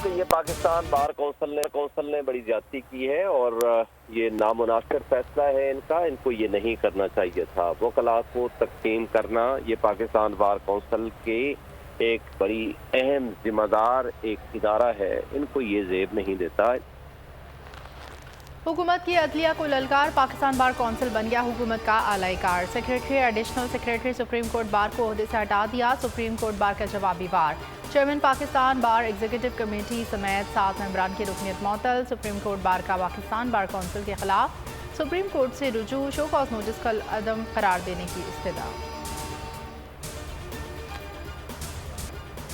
कि ये Pakistan bar council ने बड़ी ज्यादती की है और ये नामुनासिब फैसला है इनको ये नहीं करना चाहिए था। वकलात को तकसीम करना ये पाकिस्तान बार कौंसिल के एक बड़ी अहम जिम्मेदार एक इदारा है, इनको ये जेब नहीं देता। हुकूमत की अदलिया को ललकार, पाकिस्तान बार कौंसिल बन गया हुकूमत का आलाई कार। Secretary additional secretary supreme court bar को ओहदे से हटा दिया, सुप्रीम कोर्ट बार का जवाबी वार। चेयरमैन पाकिस्तान बार एग्जीक्यूटिव कमेटी समेत 7 मेंबरान की रुकनीत मअतल। सुप्रीम कोर्ट बार का पाकिस्तान बार कौंसिल के खिलाफ सुप्रीम कोर्ट से रुजू, शो कॉज नोटिस कल अदम करार देने की इस्तदा।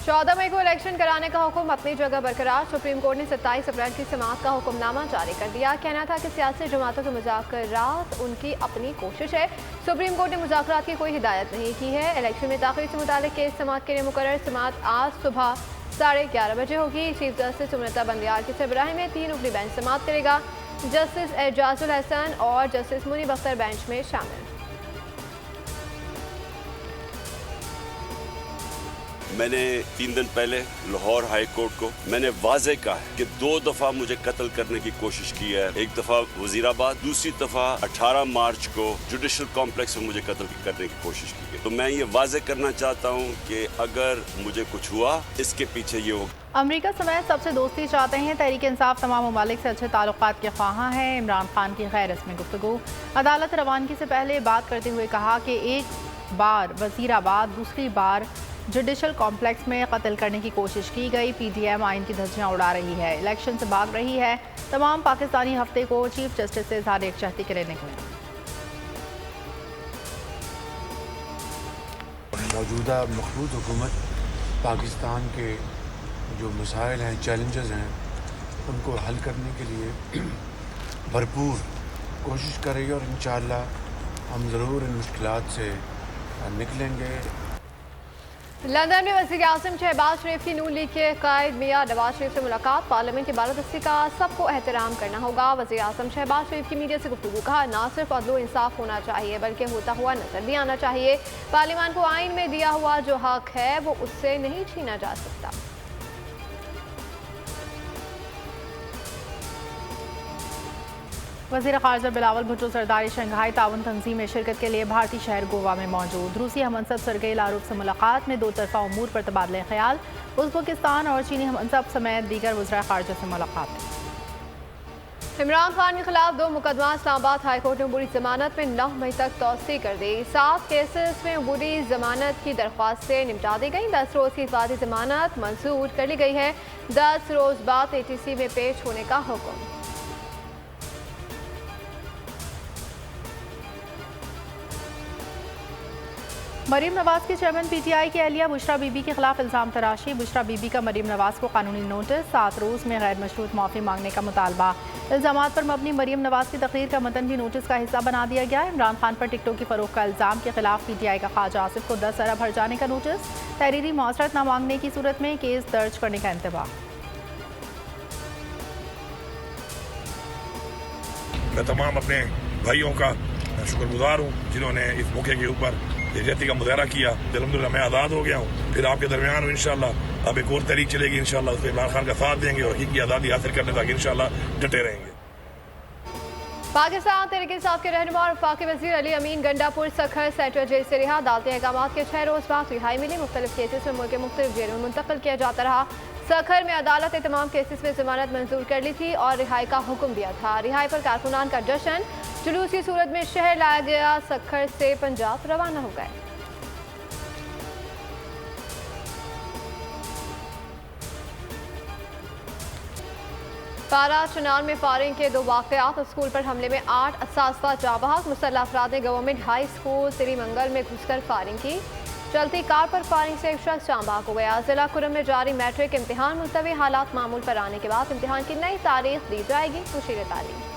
14 मई को इलेक्शन कराने का हुक्म अपनी जगह बरकरार। सुप्रीम कोर्ट ने 27 अप्रैल की समाअत का हुक्मनामा जारी कर दिया। कहना था कि सियासी जमातों के मुज़ाकरात उनकी अपनी कोशिश है। सुप्रीम कोर्ट ने मुज़ाकरात की कोई हिदायत नहीं की है। इलेक्शन में ताख़ीर से मुतालिक केस समाअत के लिए मुकर्रर समाअत आज सुबह 11:30 बजे होगी। चीफ जस्टिस सुमनता बंदियार की सरबराही में 3 रुकनी बेंच समाअत करेगा। जस्टिस एजाजुल हसन और जस्टिस मुनीब अख्तर बेंच में शामिल। मैंने 3 दिन पहले लाहौर हाई कोर्ट को मैंने वाजे कहा है कि 2 दफा मुझे कत्ल करने की कोशिश की है। एक दफा वजीराबाद, दूसरी दफा 18 मार्च को जुडिशल कॉम्प्लेक्स में मुझे कत्ल करने की कोशिश की है। तो मैं ये वाजे करना चाहता हूँ कि अगर मुझे कुछ हुआ इसके पीछे ये होगा। अमरीका समेत सबसे दोस्ती चाहते हैं। तहरीक इंसाफ तमाम ममालिक से अच्छे ताल्लुकात के ख्वाहां है। इमरान खान की गैर रस्मी गुफ्तगू। अदालत रवानगी से पहले बात करते हुए कहा कि एक बार वजीराबाद, दूसरी बार जुडिशल कॉम्प्लेक्स में कत्ल करने की कोशिश की गई। PDM आइन की धज्जियां उड़ा रही है, इलेक्शन से भाग रही है। तमाम पाकिस्तानी हफ्ते को चीफ जस्टिस से इज़हार यकजहती करने को। मौजूदा मखलूत हुकूमत पाकिस्तान के जो मसाइल हैं, चैलेंजेस हैं, उनको हल करने के लिए भरपूर कोशिश करेगी और इंशाअल्लाह हम ज़रूर इन मुश्किलात से निकलेंगे। लंदन में वज़ीर आज़म शहबाज शरीफ की नून लीग के कायद मियां नवाज शरीफ से मुलाकात। पार्लियामेंट की बालादस्ती का सबको एहतराम करना होगा। वज़ीर आज़म शहबाज शरीफ की मीडिया से गुफ्तगू। कहा ना सिर्फ अदल व इंसाफ होना चाहिए बल्कि होता हुआ नजर भी आना चाहिए। पार्लियामान को आइन में दिया हुआ जो हक है वो उससे नहीं छीना जा सकता। वज़ीर ख़ारजा बिलावल भुट्टो सरदारी शंघाई ताउन तंजीम में शिरकत के लिए भारतीय शहर गोवा में मौजूद। रूसी हमनसब सरगेई लारोव से मुलाकात में 2 तरफ़ा उमूर पर तबादला ख्याल। उज़्बेकिस्तान और चीनी हमनसब समेत दीगर वज़राए ख़ारजा से मुलाकात। इमरान खान के खिलाफ 2 मुकदमा। इस्लामाबाद हाई कोर्ट ने अबूरी जमानत में 9 मई तक तौसी कर दी। 7 केसेस में अबूरी जमानत की दरख्वास्त से निपटा दी गई। 10 रोज़ की इतवारी जमानत मंजूर कर ली गई है। 10 रोज़ बाद ATC में पेश होने का हुक्म। मरीम नवाज के चेयरमैन PTI की अहलिया बुशरा बीबी के खिलाफ इल्ज़ाम तराशी। बुशरा बीबी का मरीम नवाज को कानूनी नोटिस। 7 रोज़ में गैर मशरूत माफ़ी मांगने का मुतालबा। इल्ज़ामात पर मबनी मरीम नवाज की तकरीर का मतन भी नोटिस का हिस्सा बना दिया गया। इमरान खान पर टिकटों की फ़रोख्त का इल्ज़ाम के खिलाफ PTI का ख्वाजा आसिफ को 10 अरब हर जाने का नोटिस। तहरीरी मुआसरत न मांगने की सूरत में केस दर्ज करने का इंतबाह। मैं तमाम अपने भाइयों का शुक्रगुजार हूँ जिन्होंने इस मौके के ऊपर यकजहती का मुजाहरा किया। अल्हम्दुलिल्लाह मैं आज़ाद हो गया हूँ। फिर आपके दरमियान हूँ इंशाअल्लाह। अब एक और तहरीक चलेगी इंशाअल्लाह, उस पर इमरान खान का साथ देंगे और हकीकी आज़ादी हासिल करने तक इंशाअल्लाह डटे रहेंगे। पाकिस्तान तहरीक इंसाफ के रहनुमा और वफाकी वज़ीर अली अमीन गंडापुर सखर सेंट्रल जेल से रिहा। अदालती अहकामात के 6 रोज़ बाद रिहाई मिली। मुख्तलिफ केसेस में मुल्क के मुख्तलिफ जेलों में मुंतकिल किया जाता रहा। सखर में अदालत ने तमाम केसेस में जमानत मंजूर कर ली थी और रिहाई का हुक्म दिया था। रिहाई पर कारकुनान का जश्न, जुलूस की सूरत में शहर लाया गया। सखर से पंजाब रवाना हो गए। पारा चुनार में फायरिंग के 2 वाक़यात। स्कूल पर हमले में 8 असातिज़ा जाँ बहक। मुसल्लह अफराद ने गवर्नमेंट हाई स्कूल श्रीमंगल में घुसकर फायरिंग की। चलती कार पर फायरिंग से एक शख्स जाँ बहक हो गया। जिला कुरम में जारी मैट्रिक इम्तिहान मुलतवी। हालात मामूल पर आने के बाद इम्तिहान की नई तारीख दी जाएगी। वज़ीर तालीम।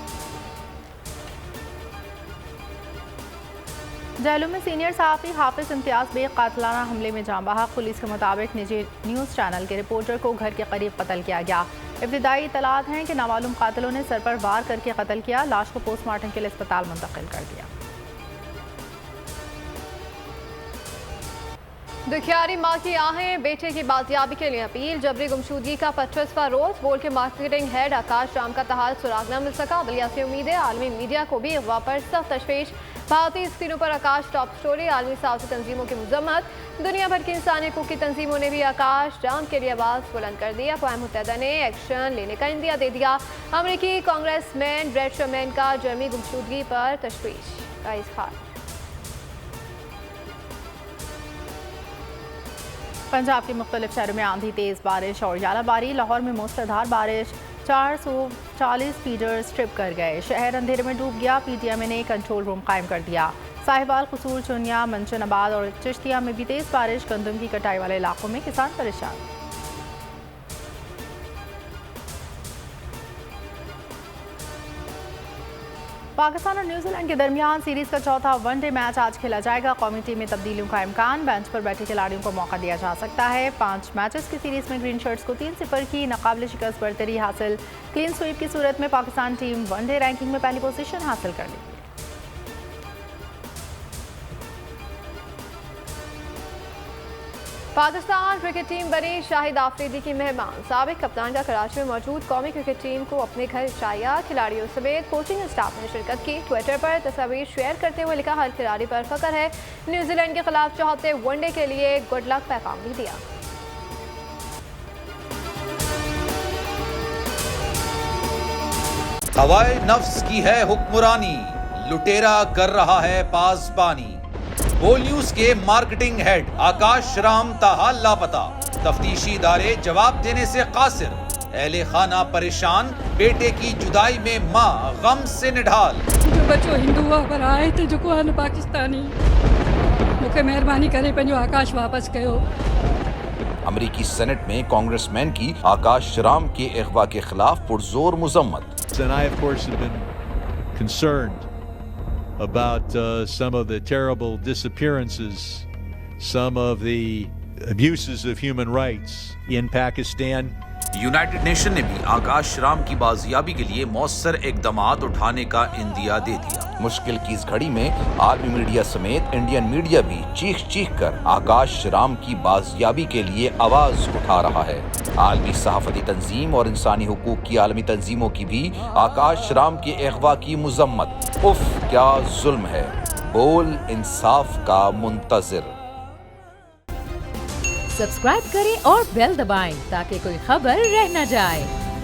जेलों में सीनियर सहाफ़ी हाफिज इम्तियाज़ बेग कातलाना हमले में जाँ बहक। पुलिस के मुताबिक निजी न्यूज़ चैनल के रिपोर्टर को घर के करीब कत्ल किया गया। इब्तिदाई इतलात हैं कि नामालूम कातिलों ने सर पर वार करके कत्ल किया। लाश को पोस्टमार्टम के लिए अस्पताल मुंतकिल कर दिया। दुखियारी माँ की आहें, बेटे की बाजियाबी के लिए अपील। जबरी गुमशुदगी का 25वां रोज। बोल के मार्केटिंग हेड आकाश राम का तहाल सुराग न मिल सका। बलिया से उम्मीद है आलमी मीडिया को भी अगवा पर सख्त तशवीश। भारतीय स्क्रीनों पर आकाश टॉप स्टोरी। आलमी साउथ तंजीमों की मजम्मत। दुनिया भर की इंसानी हकूक की तंजीमों ने भी आकाश राम के लिए आवाज बुलंद कर दी। अक़वाम मुत्तहिदा ने एक्शन लेने का इंदिया दे दिया। अमरीकी कांग्रेसमैन ब्रेट शर्मैन का जर्मनी गुमशुदगी पर तशवीश का इजहार। पंजाब के मुख्तलिफ शहरों में आंधी, तेज़ बारिश और यालाबारी। लाहौर में मूसलाधार बारिश, 440 फीडर स्ट्रिप कर गए। शहर अंधेरे में डूब गया। PTM ने कंट्रोल रूम कायम कर दिया। साहिवाल, कसूर, चुनिया, मंचनाबाद और चिश्तिया में भी तेज़ बारिश। गंदम की कटाई वाले इलाकों में किसान परेशान। पाकिस्तान और न्यूजीलैंड के दरमियान सीरीज का चौथा वनडे मैच आज खेला जाएगा। कौमी टीम में तब्दीलियों का इम्कान। बेंच पर बैठे खिलाड़ियों को मौका दिया जा सकता है। 5 मैचेस की सीरीज में ग्रीन शर्ट्स को 3-0 की नाकाबिल शिकस्त बरतरी हासिल। क्लीन स्वीप की सूरत में पाकिस्तान टीम वनडे रैंकिंग में पहली पोजीशन हासिल कर ली। पाकिस्तान क्रिकेट टीम बनी शाहिद आफरीदी की मेहमान। साबिक कप्तान का कराची में मौजूद कौमी क्रिकेट टीम को अपने घर शाया। खिलाड़ियों समेत कोचिंग स्टाफ ने शिरकत की। ट्विटर पर तस्वीर शेयर करते हुए लिखा, हर खिलाड़ी पर फख्र है। न्यूजीलैंड के खिलाफ चौथे वनडे के लिए गुड लक पैगाम भी दिया। हवाए नफ्स की है हुक्मरानी, लुटेरा कर रहा है पासबानी। बोल न्यूज के मार्केटिंग हेड आकाश राम ताहाल लापता। तफ्तीशी इदारे जवाब देने से कासिर। अहले खाना परेशान। बेटे की जुदाई में माँ गम से निढाल। जो बच्चों हिंदू पर आए थे जो को पाकिस्तानी मुखे मेहरबानी करे पंहिंजो आकाश वापस कयो। अमरीकी सेनेट में कांग्रेसमैन की आकाश राम के अगवा के खिलाफ पुरजोर मुजम्मत। And I, of course, have been concerned about some of the terrible disappearances, some of the abuses of human rights in Pakistan. United nation ने भी आकाश राम की बाजियाबी के लिए मौसर इकदामात उठाने का इंदिया दे दिया। मुश्किल की इस घड़ी में आलमी मीडिया समेत इंडियन मीडिया भी चीख चीख कर आकाश राम की बाजियाबी के लिए आवाज उठा रहा है। आलमी सहाफती तंजीम और इंसानी हुकूक की आलमी तंजीमों की भी आकाश राम के अगवा की मुजम्मत। उफ क्या जुल्म है। बोल इंसाफ का मुंतजिर। सब्सक्राइब करें और बेल दबाएं ताकि कोई खबर रह न जाए।